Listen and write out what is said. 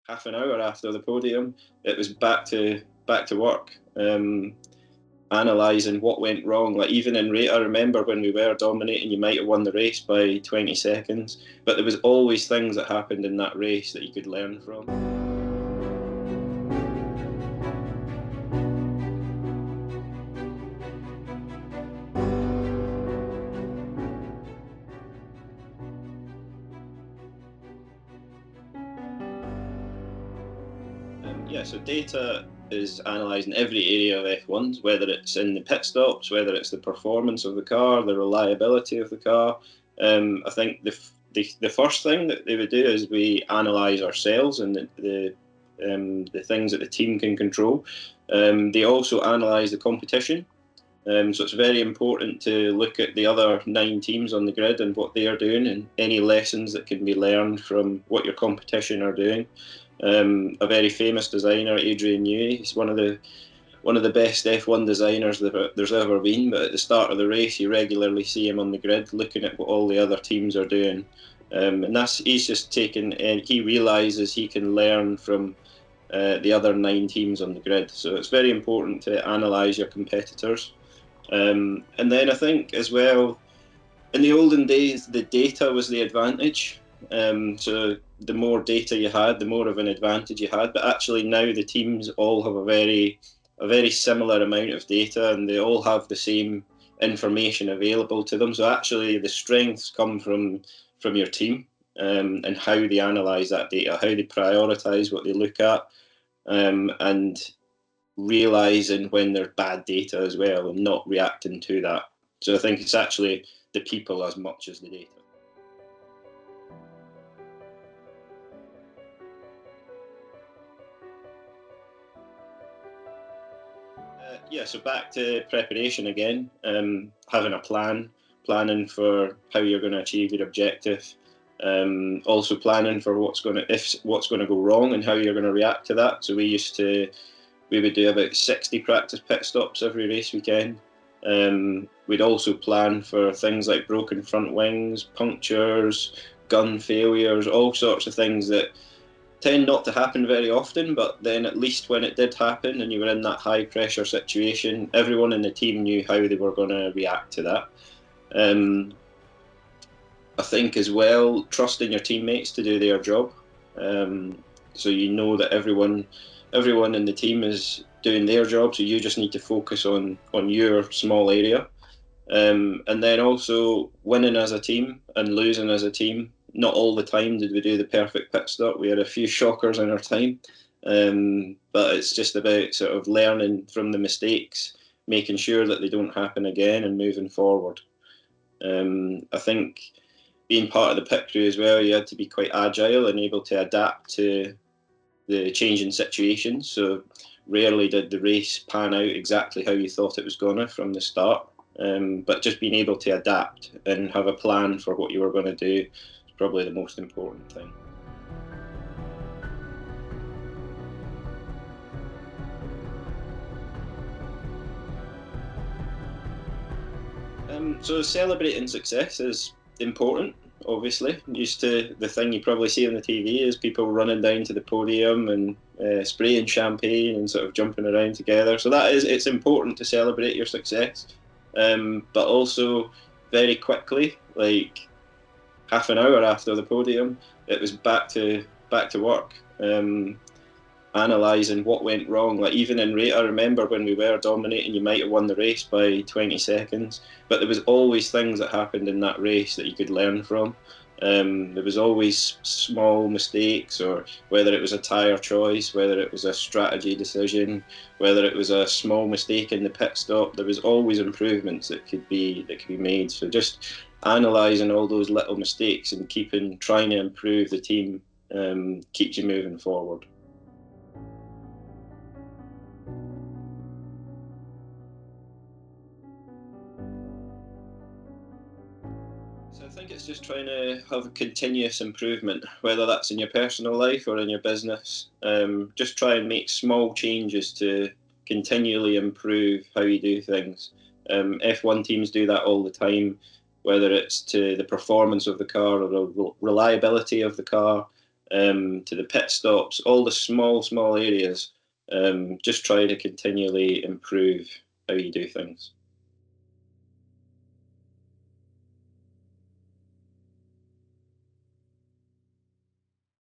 half an hour after the podium, it was back to work, analysing what went wrong. Like even in race, I remember when we were dominating, you might have won the race by 20 seconds, but there was always things that happened in that race that you could learn from. Yeah, so data is analysing every area of F1s, whether it's in the pit stops, whether it's the performance of the car, the reliability of the car. I think the first thing that they would do is we analyse ourselves and the things that the team can control. They also analyse the competition. So it's very important to look at the other 9 teams on the grid and what they are doing and any lessons that can be learned from what your competition are doing. A very famous designer, Adrian Newey, he's one of the best F1 designers there's ever been. But at the start of the race, you regularly see him on the grid looking at what all the other teams are doing, and he's just taken. He realises he can learn from the other 9 teams on the grid. So it's very important to analyse your competitors. And then I think as well, in the olden days, the data was the advantage. So the more data you had, the more of an advantage you had. But actually now the teams all have a very similar amount of data, and they all have the same information available to them. So actually the strengths come from your team, and how they analyse that data, how they prioritise what they look at, and realising when there's bad data as well and not reacting to that. So I think it's actually the people as much as the data. Yeah, so back to preparation again, having a planning for how you're going to achieve your objective, also planning for what's going to go wrong and how you're going to react to that. So we would do about 60 practice pit stops every race weekend. We'd also plan for things like broken front wings, punctures, gun failures, all sorts of things that tend not to happen very often, but then at least when it did happen and you were in that high pressure situation, everyone in the team knew how they were going to react to that. I think as well, trusting your teammates to do their job. So you know that everyone in the team is doing their job, so you just need to focus on your small area. And then also winning as a team and losing as a team. Not all the time did we do the perfect pit stop. We had a few shockers in our time, but it's just about sort of learning from the mistakes, making sure that they don't happen again, and moving forward. I think being part of the pit crew as well, you had to be quite agile and able to adapt to the changing situations. So rarely did the race pan out exactly how you thought it was gonna from the start. But just being able to adapt and have a plan for what you were going to do is probably the most important thing. So celebrating success is important, obviously. Used to the thing you probably see on the TV is people running down to the podium and spraying champagne and sort of jumping around together. So it's important to celebrate your success. But also very quickly, like half an hour after the podium, it was back to work, analysing what went wrong. Like even in race, I remember when we were dominating, you might have won the race by 20 seconds, but there was always things that happened in that race that you could learn from. There was always small mistakes, or whether it was a tyre choice, whether it was a strategy decision, whether it was a small mistake in the pit stop. There was always improvements that could be made. So just analysing all those little mistakes and trying to improve the team keeps you moving forward. So I think it's just trying to have a continuous improvement, whether that's in your personal life or in your business. Just try and make small changes to continually improve how you do things. F1 teams do that all the time, whether it's to the performance of the car or the reliability of the car. to the pit stops, all the small areas. Just try to continually improve how you do things.